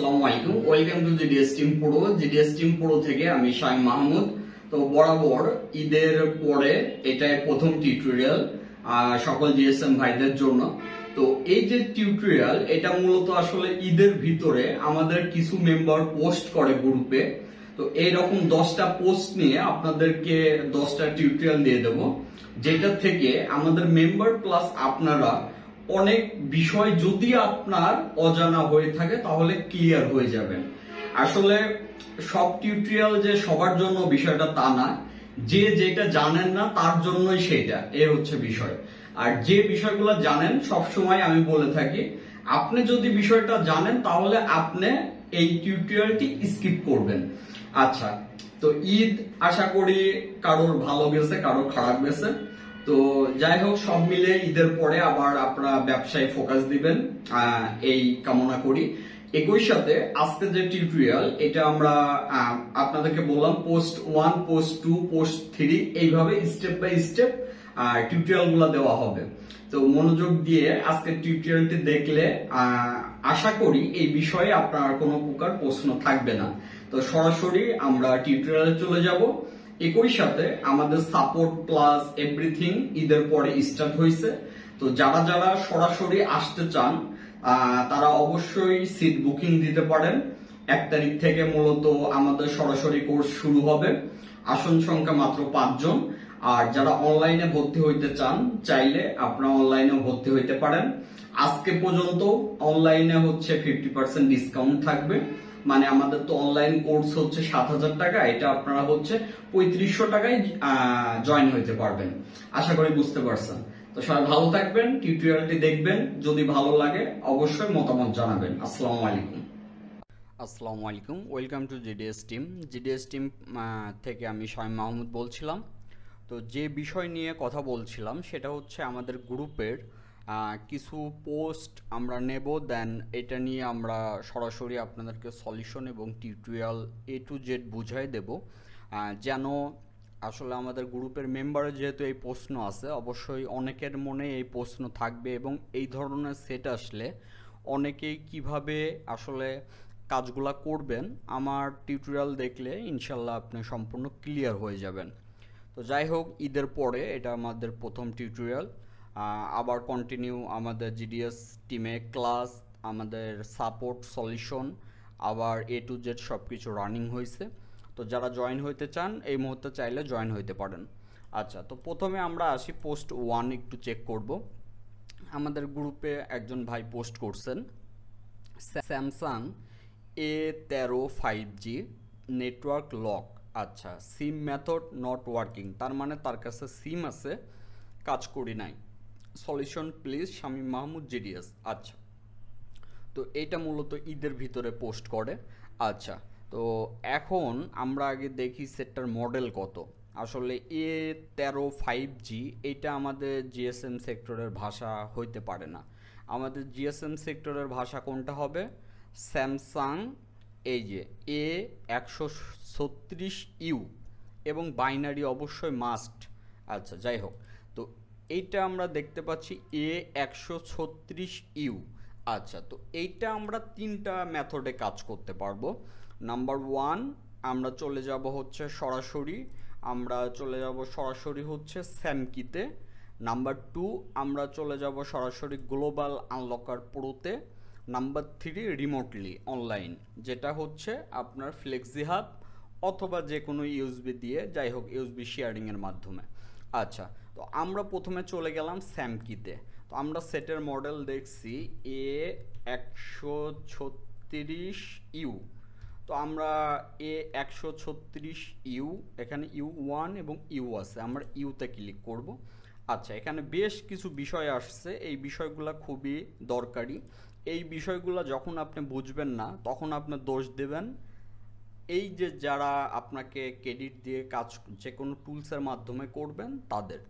আসসালামু আলাইকুম, welcome to GDS TM Pro। GDS TM Pro থেকে আমি শামিম মাহমুদ। তো বরাবর ঈদের পরে এটাই প্রথম টিউটোরিয়াল সকল GSM ভাইদের জন্য। তো এই যে টিউটোরিয়াল, এটা মূলত আসলে ঈদের ভিতরে আমাদের কিছু মেম্বার পোস্ট করে গ্রুপে। তো এইরকম 10টা পোস্ট নিয়ে আপনাদেরকে 10টা টিউটোরিয়াল দিয়ে দেব, যেটা থেকে আমাদের মেম্বার প্লাস আপনারা অনেক বিষয় যদি আপনার অজানা হয়ে থাকে তাহলে ক্লিয়ার হয়ে যাবেন। আসলে সব টিউটোরিয়াল যে সবার জন্য বিষয়টা তা না, যে যেটা জানেন না তার জন্যই সেটা, এ হচ্ছে বিষয়। আর যে বিষয়গুলো জানেন সবসময় আমি বলে থাকি, আপনি যদি বিষয়টা জানেন তাহলে আপনি এই টিউটোরিয়ালটি স্কিপ করবেন। আচ্ছা, তো ঈদ আশা করি কারোর ভালো গেছে, কারোর খারাপ গেছে। তো যাই হোক, সব মিলে ঈদের পরে আবার আপনারা ব্যবসায় ফোকাস দিবেন এই কামনা করি। একই সাথে আজকে যে টিউটোরিয়াল, এটা আমরা আপনাদেরকে বললাম পোস্ট 1, পোস্ট 2, পোস্ট 3 এইভাবে স্টেপ বাই স্টেপ টিউটোরিয়াল গুলা দেওয়া হবে। তো মনোযোগ দিয়ে আজকের টিউটোরিয়ালটি দেখলে আশা করি এই বিষয়ে আপনার কোনো প্রকার প্রশ্ন থাকবে না। তো সরাসরি আমরা টিউটোরিয়ালে চলে যাব। একই সাথে আমাদের সাপোর্ট প্লাস এভরিথিং ঈদের পরে স্টার্ট হয়েছে। তো যারা যারা সরাসরি আসতে চান তারা অবশ্যই সিট বুকিং দিতে পারেন। 1 তারিখ থেকে মূলত আমাদের সরাসরি কোর্স শুরু হবে। আসন সংখ্যা মাত্র 5 জন। আর যারা অনলাইনে ভর্তি হইতে চান, চাইলে আপনারা অনলাইনে ভর্তি হইতে পারেন। আজকে পর্যন্ত অনলাইনে হচ্ছে 50% ডিসকাউন্ট থাকবে। মানে আমাদের তো অনলাইন কোর্স হচ্ছে 7,000 টাকা, এটা আপনারা হচ্ছে 3500 টাকায় জয়েন হইতে পারবেন। আশা করি বুঝতে পারছেন। তো সবাই ভালো থাকবেন, টিউটোরিয়ালটি দেখবেন, যদি ভালো লাগে অবশ্যই মতামত জানাবেন। আসসালামু আলাইকুম। আসসালামু আলাইকুম, welcome to GDS TM। GDS TM থেকে আমি শামিম মাহমুদ বলছিলাম। তো যে বিষয় নিয়ে কথা বলছিলাম সেটা হচ্ছে আমাদের গ্রুপের কিছু পোস্ট আমরা নেব, দেন এটা নিয়ে আমরা সরাসরি আপনাদেরকে সলিউশন এবং টিউটোরিয়াল A to Z বুঝাই দেব, যেন আসলে আমাদের গ্রুপের মেম্বারের যেহেতু এই প্রশ্ন আছে, অবশ্যই অনেকের মনে এই প্রশ্ন থাকবে এবং এই ধরনের সেট আসলে অনেকেই কিভাবে আসলে কাজগুলা করবেন, আমার টিউটোরিয়াল দেখলে ইনশাল্লাহ আপনি সম্পূর্ণ ক্লিয়ার হয়ে যাবেন। তো যাই হোক, ঈদের পরে এটা আমাদের প্রথম টিউটোরিয়াল। আবার কন্টিনিউ আমাদের GDS টিমে ক্লাস, আমাদের সাপোর্ট, সলিউশন, আবার A to Z সব কিছু রানিং হয়েছে। তো যারা জয়েন হইতে চান এই মুহূর্তে চাইলে জয়েন হইতে পারেন। আচ্ছা, তো প্রথমে আমরা আসি পোস্ট 1 একটু চেক করব। আমাদের গ্রুপে একজন ভাই পোস্ট করছেন, Samsung A13 5G network lock. আচ্ছা, সিম মেথড নট ওয়ার্কিং, তার মানে তার কাছে সিম আছে, কাজ করি নাই। Solution please Shamim Mahmud GDS। আচ্ছা, তো এটা মূলত ঈদের ভিতরে পোস্ট করে। আচ্ছা, তো এখন আমরা আগে দেখি সেটটার মডেল কত। আসলে A13 5G এটা আমাদের GSM সেক্টরের ভাষা হইতে পারে না। আমাদের GSM সেক্টরের ভাষা কোনটা হবে? স্যামসাং, এই যে A136U, এবং বাইনারি অবশ্যই মাস্ট। আচ্ছা, যাই হোক, তো এইটা আমরা দেখতে পাচ্ছি A136U। আচ্ছা, তো এইটা আমরা 3টা মেথডে কাজ করতে পারবো। নাম্বার 1 আমরা চলে যাব হচ্ছে সরাসরি হচ্ছে স্যামকিতে। নাম্বার 2 আমরা চলে যাব সরাসরি গ্লোবাল আনলকার প্রোতে। নাম্বার 3 রিমোটলি অনলাইন, যেটা হচ্ছে আপনার ফ্লেক্সি হাব অথবা যে কোনো ইউএসবি দিয়ে, যাই হোক ইউএসবি শেয়ারিংয়ের মাধ্যমে। আচ্ছা, তো আমরা প্রথমে চলে গেলাম স্যামকিতে। তো আমরা সেটের মডেল দেখছি A136U। তো আমরা A136U, এখানে U1 এবং U আছে, আমরা ইউতে ক্লিক করব। আচ্ছা, এখানে বেশ কিছু বিষয় আসছে, এই বিষয়গুলো খুবই দরকারি। এই বিষয়গুলো যখন আপনি বুঝবেন না তখন আপনি দোষ দেবেন এই যে যারা আপনাকে ক্রেডিট দিয়ে কাজ যে কোনো টুলসের মাধ্যমে করবেন তাদের।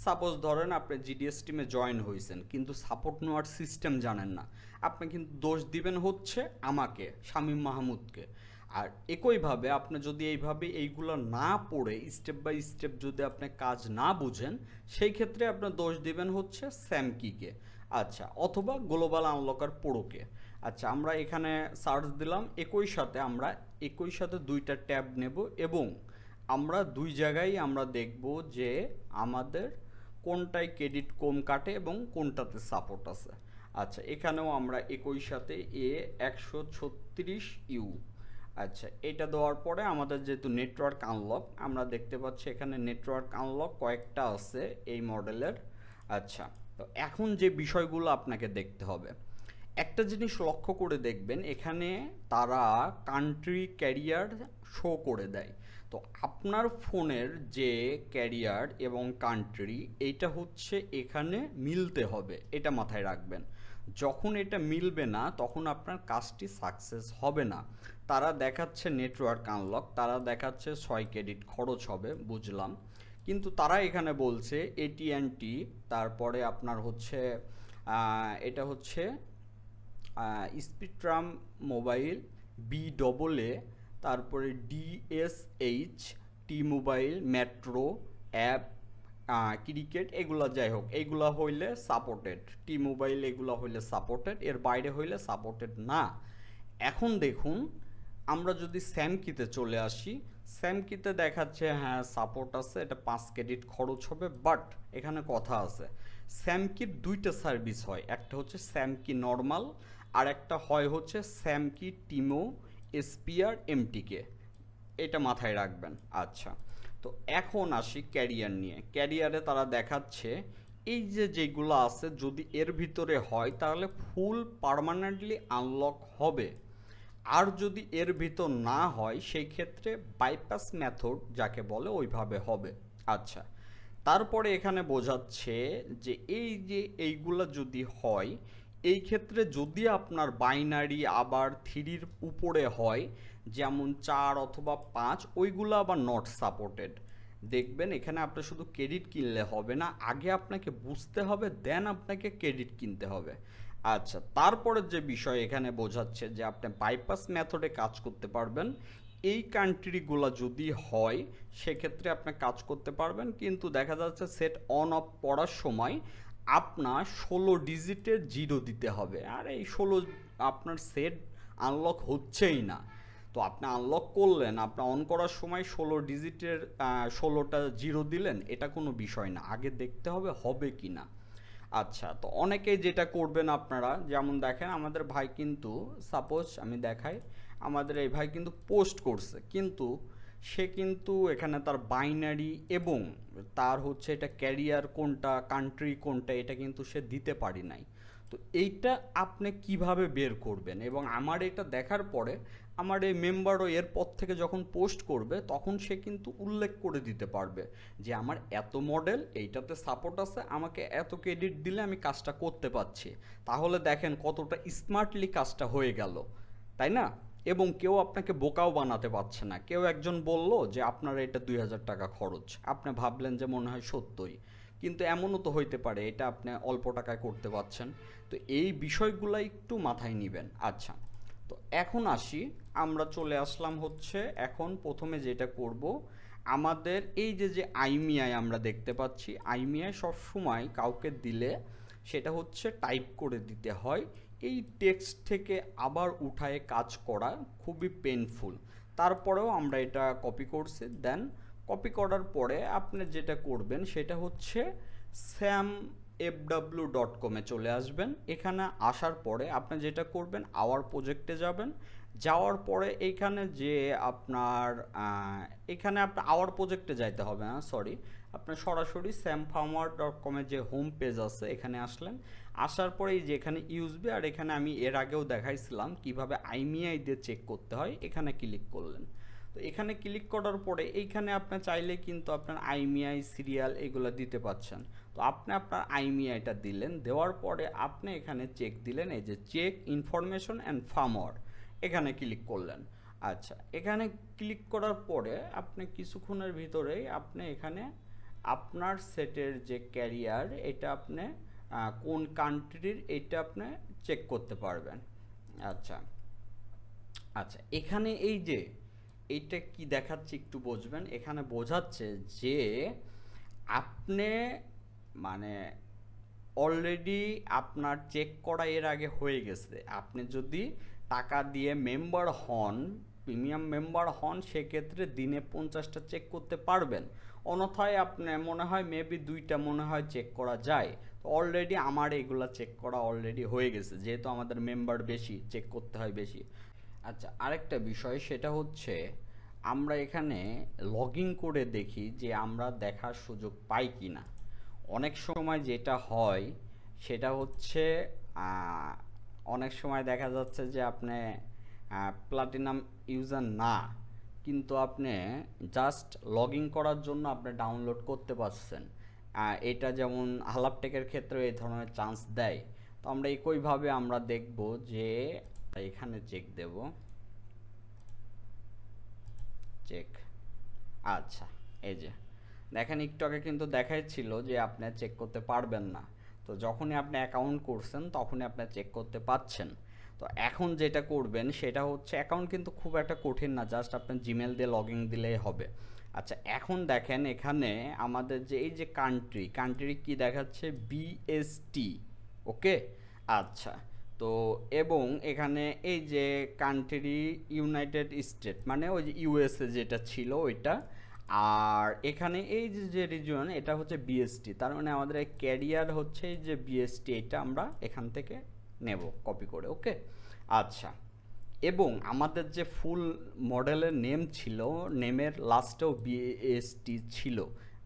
সাপোজ ধরেন আপনি GDS টিমে জয়েন হয়েছেন কিন্তু সাপোর্ট নেওয়ার সিস্টেম জানেন না, আপনি কিন্তু দোষ দিবেন হচ্ছে আমাকে, শামিম মাহমুদকে। আর একইভাবে আপনি যদি এইভাবে এইগুলো না পড়ে স্টেপ বাই স্টেপ যদি আপনি কাজ না বুঝেন, সেই ক্ষেত্রে আপনি দোষ দিবেন হচ্ছে স্যামকিকে, আচ্ছা, অথবা গ্লোবাল আনলকার প্রোকে। আচ্ছা, আমরা এখানে সার্চ দিলাম, একই সাথে দুইটা ট্যাব নেব এবং আমরা দুই জায়গায় আমরা দেখব যে আমাদের কোনটায় ক্রেডিট কম কাটে এবং কোনটাতে সাপোর্ট আছে। আচ্ছা, এখানেও আমরা একই সাথে A136U, আচ্ছা এটা দেওয়ার পরে আমাদের যেহেতু নেটওয়ার্ক আনলক, আমরা দেখতে পাচ্ছি এখানে নেটওয়ার্ক আনলক কয়েকটা আছে এই মডেলের। আচ্ছা, তো এখন যে বিষয়গুলো আপনাকে দেখতে হবে, একটা জিনিস লক্ষ্য করে দেখবেন, এখানে তারা কান্ট্রি ক্যারিয়ার শো করে দেয়। তো আপনার ফোনের যে ক্যারিয়ার এবং কান্ট্রি, এইটা হচ্ছে এখানে মিলতে হবে, এটা মাথায় রাখবেন। যখন এটা মিলবে না তখন আপনার কাজটি সাকসেস হবে না। তারা দেখাচ্ছে নেটওয়ার্ক আনলক, তারা দেখাচ্ছে 6 ক্রেডিট খরচ হবে, বুঝলাম, কিন্তু তারা এখানে বলছে AT&T, তারপরে আপনার হচ্ছে এটা হচ্ছে স্পেকট্রাম মোবাইল, BAA, তারপরে DSH, টি মোবাইল, মেট্রো, অ্যাপ, ক্রিকেট, এগুলো যাই হোক, এইগুলো হইলে সাপোর্টেড, টি মোবাইল এগুলো হইলে সাপোর্টেড, এর বাইরে হইলে সাপোর্টেড না। এখন দেখুন, আমরা যদি স্যামকিতে চলে আসি, স্যামকিতে দেখাচ্ছে হ্যাঁ সাপোর্ট আছে, এটা 5 ক্রেডিট খরচ হবে, বাট এখানে কথা আছে, স্যামকির দুইটা সার্ভিস হয়, একটা হচ্ছে স্যামকি নর্মাল আর একটা হয় হচ্ছে স্যামকি টিমো SPR MTK, এটা মাথায় রাখবেন। আচ্ছা, তো এখন আসি ক্যারিয়ার নিয়ে। ক্যারিয়ারে তারা দেখাচ্ছে এই যে যেগুলো আছে, যদি এর ভিতরে হয় তাহলে ফুল পার্মানেন্টলি আনলক হবে, আর যদি এর ভিতর না হয় সেই ক্ষেত্রে বাইপাস মেথড যাকে বলে ওইভাবে হবে। আচ্ছা, তারপরে এখানে বোঝাচ্ছে যে এই যে এইগুলা যদি হয়, এই ক্ষেত্রে যদি আপনার বাইনারি আবার 3-র উপরে হয়, যেমন 4 অথবা 5, ওইগুলো আবার নট সাপোর্টেড। দেখবেন এখানে আপনি শুধু ক্রেডিট কিনলে হবে না, আগে আপনাকে বুঝতে হবে, দেন আপনাকে ক্রেডিট কিনতে হবে। আচ্ছা, তারপরের যে বিষয় এখানে বোঝাচ্ছে যে আপনি বাইপাস মেথডে কাজ করতে পারবেন, এই কান্ট্রিগুলো যদি হয় সেক্ষেত্রে আপনি কাজ করতে পারবেন, কিন্তু দেখা যাচ্ছে সেট অন অফ করার সময় আপনার 16 ডিজিটের 0 দিতে হবে, আর এই 16 আপনার সেট আনলক হচ্ছেই না। তো আপনি আনলক করলেন, আপনি অন করার সময় 16 ডিজিটের 16টা 0 দিলেন, এটা কোনো বিষয় না, আগে দেখতে হবে হবে কি না। আচ্ছা, তো অনেকেই যেটা করবেন আপনারা, যেমন দেখেন আমাদের ভাই কিন্তু, সাপোজ আমি দেখাই, আমাদের এই ভাই কিন্তু পোস্ট করছে, কিন্তু সে কিন্তু এখানে তার বাইনারি এবং তার হচ্ছে এটা ক্যারিয়ার কোনটা, কান্ট্রি কোনটা, এটা কিন্তু সে দিতে পারি নাই। তো এইটা আপনি কিভাবে বের করবেন? এবং আমার এটা দেখার পরে আমার এই মেম্বারও এরপর থেকে যখন পোস্ট করবে তখন সে কিন্তু উল্লেখ করে দিতে পারবে যে আমার এত মডেল, এইটাতে সাপোর্ট আছে, আমাকে এত ক্রেডিট দিলে আমি কাজটা করতে পারছি। তাহলে দেখেন কতটা স্মার্টলি কাজটা হয়ে গেল, তাই না? এবং কেউ আপনাকে বোকাও বানাতে পারছে না। কেউ একজন বলল যে আপনার এটা 2000 টাকা খরচ, আপনি ভাবলেন যে মনে হয় সত্যই, কিন্তু এমনও তো হইতে পারে এটা আপনি অল্প টাকায় করতে পারছেন। তো এই বিষয়গুলো একটু মাথায় নেবেন। আচ্ছা, তো এখন আসি, আমরা চলে আসলাম হচ্ছে, এখন প্রথমে যেটা করব, আমাদের এই যে আইমিআই আমরা দেখতে পাচ্ছি, আইমিআই সবসময় কাউকে দিলে সেটা হচ্ছে টাইপ করে দিতে হয়, এই টেক্সট থেকে আবার উঠায়ে কাজ করা খুবই পেনফুল। তারপরেও আমরা এটা কপি করছি, দেন কপি করার পরে আপনি যেটা করবেন সেটা হচ্ছে samfw.com চলে আসবেন। এখানে আসার পরে আপনি যেটা করবেন, আওয়ার প্রজেক্টে যাবেন, যাওয়ার পরে এইখানে যে আপনার এখানে আপনার আওয়ার প্রজেক্টে যাইতে হবে না, সরি, আপনার সরাসরি samfw.com যে হোম পেজ আছে এখানে আসলেন। আসার পরে এই যে এখানে ইউএসবি, আর এখানে আমি এর আগেও দেখাইছিলাম কিভাবে আইমিআই দিয়ে চেক করতে হয়, এখানে ক্লিক করলেন। তো এখানে ক্লিক করার পরে এইখানে আপনি চাইলে কিন্তু আপনার আইমিআই সিরিয়াল এগুলো দিতে পাচ্ছেন। তো আপনি আপনার আইমিআইটা দিলেন, দেওয়ার পরে আপনি এখানে চেক দিলেন, এই যে চেক ইনফরমেশন অ্যান্ড ফার্মওয়্যার, এখানে ক্লিক করলেন। আচ্ছা, এখানে ক্লিক করার পরে আপনি কিছুক্ষণের ভিতরেই আপনি এখানে আপনার সেটের যে ক্যারিয়ার, এটা আপনি কোন কান্ট্রির, এটা আপনি চেক করতে পারবেন। আচ্ছা আচ্ছা, এখানে এই যে এইটা কি দেখাচ্ছে একটু বুঝবেন। এখানে বোঝাচ্ছে যে আপনি মানে অলরেডি আপনার চেক করা এর আগে হয়ে গেছে। আপনি যদি টাকা দিয়ে মেম্বার হন, প্রিমিয়াম মেম্বার হন, সেক্ষেত্রে দিনে 50টা চেক করতে পারবেন। অন্যথায় আপনার মনে হয় মেবি 2টা মনে হয় চেক করা যায়। তো অলরেডি আমার এগুলা চেক করা অলরেডি হয়ে গেছে, যেহেতু আমাদের মেম্বার বেশি, চেক করতে হয় বেশি। আচ্ছা, আরেকটা বিষয় সেটা হচ্ছে আমরা এখানে লগ ইন করে দেখি যে আমরা দেখার সুযোগ পাই কি না। অনেক সময় যেটা হয় সেটা হচ্ছে অনেক সময় দেখা যাচ্ছে যে আপনি প্লাটিনাম ইউজার না, কিন্তু আপনি জাস্ট লগ ইন করার জন্য আপনি ডাউনলোড করতে পারছেন। এটা যেমন হালাপটেকের ক্ষেত্রে এই ধরনের চান্স দেয়। তো আমরা একইভাবে আমরা দেখব যে এখানে চেক দেব, চেক। আচ্ছা, এই যে দেখেন একটু আগে কিন্তু দেখাচ্ছিল যে আপনি চেক করতে পারবেন না। তো যখনই আপনি অ্যাকাউন্ট করছেন তখনই আপনি চেক করতে পাচ্ছেন। তো এখন যেটা করবেন সেটা হচ্ছে, অ্যাকাউন্ট কিন্তু খুব একটা কঠিন না, জাস্ট আপনার জিমেল দিয়ে লগ ইন দিলেই হবে। আচ্ছা, এখন দেখেন এখানে আমাদের যে এই যে কান্ট্রি কি দেখাচ্ছে, বিএসটি। ওকে, আচ্ছা। তো এবং এখানে এই যে কান্ট্রি ইউনাইটেড স্টেট, মানে ওই যে ইউএসএ যেটা ছিল ওইটা। আর এখানে এই যে রিজন, এটা হচ্ছে বিএসটি, তার মানে আমাদের এই ক্যারিয়ার হচ্ছে এই যে বিএসটি, এটা আমরা এখান থেকে নেব কপি করে। ওকে, আচ্ছা। এবং আমাদের যে ফুল মডেলের নেম ছিল, নেমের লাস্টেও বিএসটি ছিল,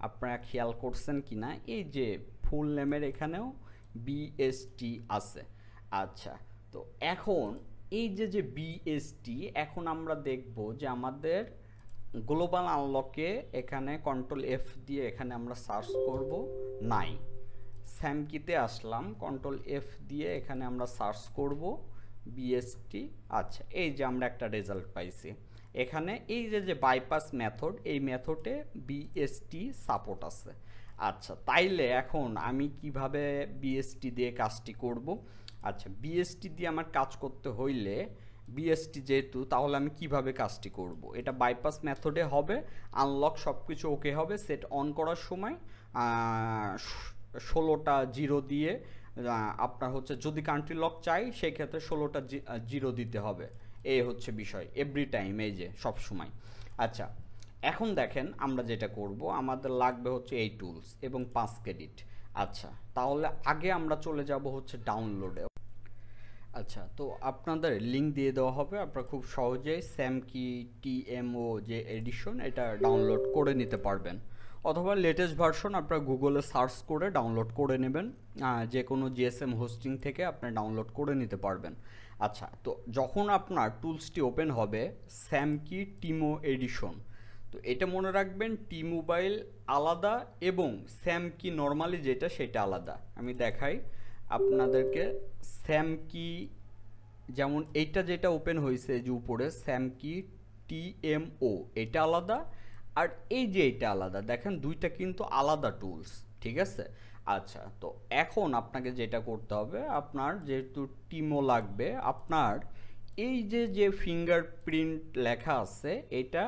আপনারা খেয়াল করছেন কি না? এই যে ফুল নেমের এখানেও বিএসটি আছে। আচ্ছা, তো এখন এই যে বিএসটি, এখন আমরা দেখব যে আমাদের গ্লোবাল আনলকে এখানে কন্ট্রোল এফ দিয়ে এখানে আমরা সার্চ করব, নাই। স্যামকিতে আসলাম, কন্ট্রোল এফ দিয়ে এখানে আমরা সার্চ করব বিএসটি। আচ্ছা, এই যে আমরা একটা রেজাল্ট পাইছি এখানে, এই যে বাইপাস মেথড, এই মেথডে বিএসটি সাপোর্ট আছে। আচ্ছা, তাইলে এখন আমি কিভাবে বিএসটি দিয়ে কাজটি করব? আচ্ছা, বিএসটি দিয়ে আমার কাজ করতে হইলে, বিএসটি যেহেতু, তাহলে আমি কিভাবে কাজটি করব? এটা বাইপাস মেথডে হবে, আনলক সব কিছু ওকে হবে। সেট অন করার সময় 16টা জিরো দিয়ে আপনার হচ্ছে, যদি কান্ট্রি লক চাই সেই ক্ষেত্রে 16টা জিরো দিতে হবে। এই হচ্ছে বিষয়, এভরি টাইম, এই যে সব সময়। আচ্ছা, এখন দেখেন আমরা যেটা করব, আমাদের লাগবে হচ্ছে এই টুলস এবং 5 ক্রেডিট। আচ্ছা, তাহলে আগে আমরা চলে যাব হচ্ছে ডাউনলোডে। আচ্ছা, তো আপনাদের লিঙ্ক দিয়ে দেওয়া হবে, আপনারা খুব সহজেই স্যামকি টিএমও যে এডিশন, এটা ডাউনলোড করে নিতে পারবেন। অথবা লেটেস্ট ভার্সন আপনারা গুগলে সার্চ করে ডাউনলোড করে নেবেন, যে কোনো জিএসএম হোস্টিং থেকে আপনি ডাউনলোড করে নিতে পারবেন। আচ্ছা, তো যখন আপনার টুলসটি ওপেন হবে, স্যামকি টিমো এডিশন, তো এটা মনে রাখবেন, টি মোবাইল আলাদা এবং স্যামকি নর্মালি যেটা সেটা আলাদা। আমি দেখাই আপনাদেরকে, স্যামকি যেমন এইটা যেটা ওপেন হয়েছে যে উপরে স্যামকি টিএমও, এটা আলাদা, আর এই যে এটা আলাদা। দেখেন দুইটা কিন্তু আলাদা টুলস, ঠিক আছে? আচ্ছা, তো এখন আপনাকে যেটা করতে হবে, আপনার যেহেতু টিমও লাগবে, আপনার এই যে ফিঙ্গারপ্রিন্ট লেখা আছে, এটা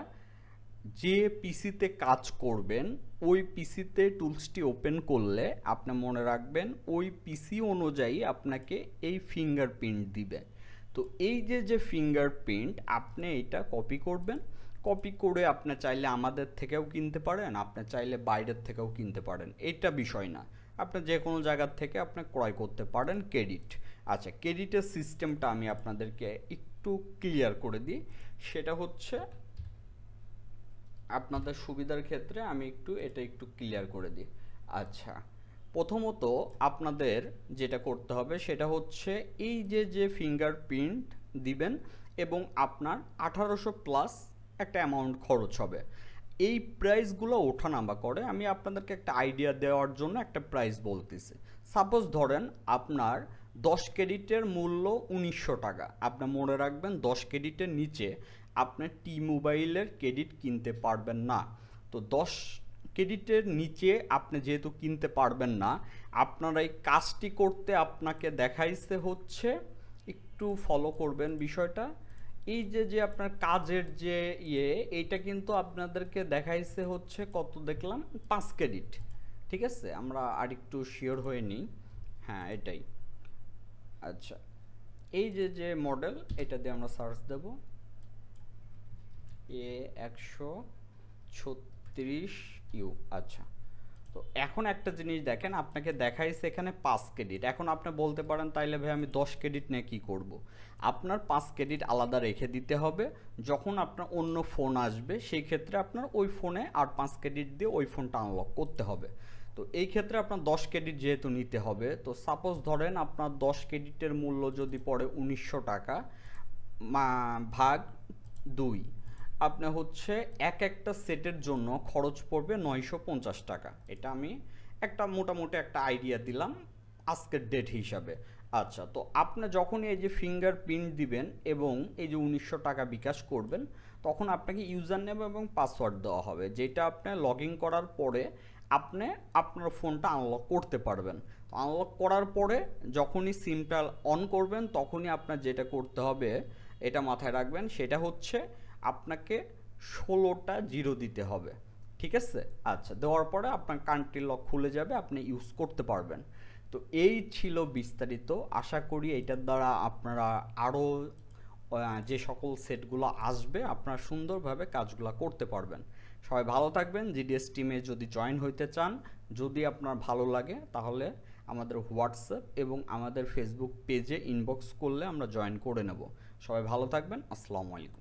যে পিসিতে কাজ করবেন ওই পিসিতে টুলসটি ওপেন করলে আপনি মনে রাখবেন ওই পিসি অনুযায়ী আপনাকে এই ফিঙ্গারপ্রিন্ট দিবে। তো এই যে ফিঙ্গারপ্রিন্ট, আপনি এটা কপি করবেন। কপি করে আপনি চাইলে আমাদের থেকেও কিনতে পারেন, আপনি চাইলে বাইরের থেকেও কিনতে পারেন, এটা বিষয় না। আপনি যে কোনো জায়গার থেকে আপনি ক্রয় করতে পারেন ক্রেডিট। আচ্ছা, ক্রেডিটের সিস্টেমটা আমি আপনাদেরকে একটু ক্লিয়ার করে দিই। সেটা হচ্ছে আপনাদের সুবিধার ক্ষেত্রে আমি এটা একটু ক্লিয়ার করে দিই। আচ্ছা, প্রথমত আপনাদের যেটা করতে হবে সেটা হচ্ছে এই যে ফিঙ্গারপ্রিন্ট দিবেন এবং আপনার 1800 প্লাস একটা অ্যামাউন্ট খরচ হবে। এই প্রাইসগুলো ওঠানামা করে, আমি আপনাদেরকে একটা আইডিয়া দেওয়ার জন্য একটা প্রাইস বলতেছি। সাপোজ ধরেন আপনার 10 ক্রেডিটের মূল্য 1900 টাকা। আপনি মনে রাখবেন 10 ক্রেডিটের নিচে আপনি টি মোবাইলের ক্রেডিট কিনতে পারবেন না। তো 10 ক্রেডিটের নিচে আপনি যেহেতু কিনতে পারবেন না, আপনার এই কাজটি করতে আপনাকে দেখাইছে হচ্ছে, একটু ফলো করবেন বিষয়টা, এই যে আপনার কাজের যে এইটা কিন্তু আপনাদেরকে দেখাইছে হচ্ছে কত দেখলাম, 5 ক্রেডিট। ঠিক আছে, আমরা আরেকটু শিওর হয়ে নিই। হ্যাঁ এটাই। আচ্ছা, এই যে মডেল, এটা দিয়ে আমরা সার্চ দেব A136U। আচ্ছা, তো এখন একটা জিনিস দেখেন, আপনাকে দেখাইছে এখানে 5 ক্রেডিট। এখন আপনি বলতে পারেন তাইলে ভাই আমি 10 ক্রেডিট নিয়ে কী করব? আপনার 5 ক্রেডিট আলাদা রেখে দিতে হবে। যখন আপনার অন্য ফোন আসবে সেই ক্ষেত্রে আপনার ওই ফোনে আর 5 ক্রেডিট দিয়ে ওই ফোনটা আনলক করতে হবে। তো এই ক্ষেত্রে আপনার 10 ক্রেডিট যেহেতু নিতে হবে, তো সাপোজ ধরেন আপনার 10 ক্রেডিটের মূল্য যদি পড়ে 1900 টাকা ভাগ 2, আপনি হচ্ছে একটা সেটের জন্য খরচ পড়বে 950 টাকা। এটা আমি একটা মোটামুটি একটা আইডিয়া দিলাম আজকের ডেট হিসাবে। আচ্ছা, তো আপনি যখন এই যে ফিঙ্গারপ্রিন্ট দিবেন এবং এই যে 1900 টাকা বিকাশ করবেন, তখন আপনাকে ইউজার নেম এবং পাসওয়ার্ড দেওয়া হবে, যেটা আপনি লগ ইন করার পরে আপনি আপনার ফোনটা আনলক করতে পারবেন। তো আনলক করার পরে যখনই সিমটা অন করবেন, তখনই আপনার যেটা করতে হবে এটা মাথায় রাখবেন, সেটা হচ্ছে আপনাকে 16টা জিরো দিতে হবে। ঠিক আছে? আচ্ছা, দেওয়ার পরে আপনার কান্ট্রি লক খুলে যাবে, আপনি ইউজ করতে পারবেন। তো এই ছিল বিস্তারিত। আশা করি এইটার দ্বারা আপনারা আরও যে সকল সেটগুলো আসবে আপনারা সুন্দরভাবে কাজগুলো করতে পারবেন। সবাই ভালো থাকবেন। জিডিএস টিমে যদি জয়েন হইতে চান, যদি আপনার ভালো লাগে, তাহলে আমাদের হোয়াটসঅ্যাপ এবং আমাদের ফেসবুক পেজে ইনবক্স করলে আমরা জয়েন করে নেব। সবাই ভালো থাকবেন। আসসালামু আলাইকুম।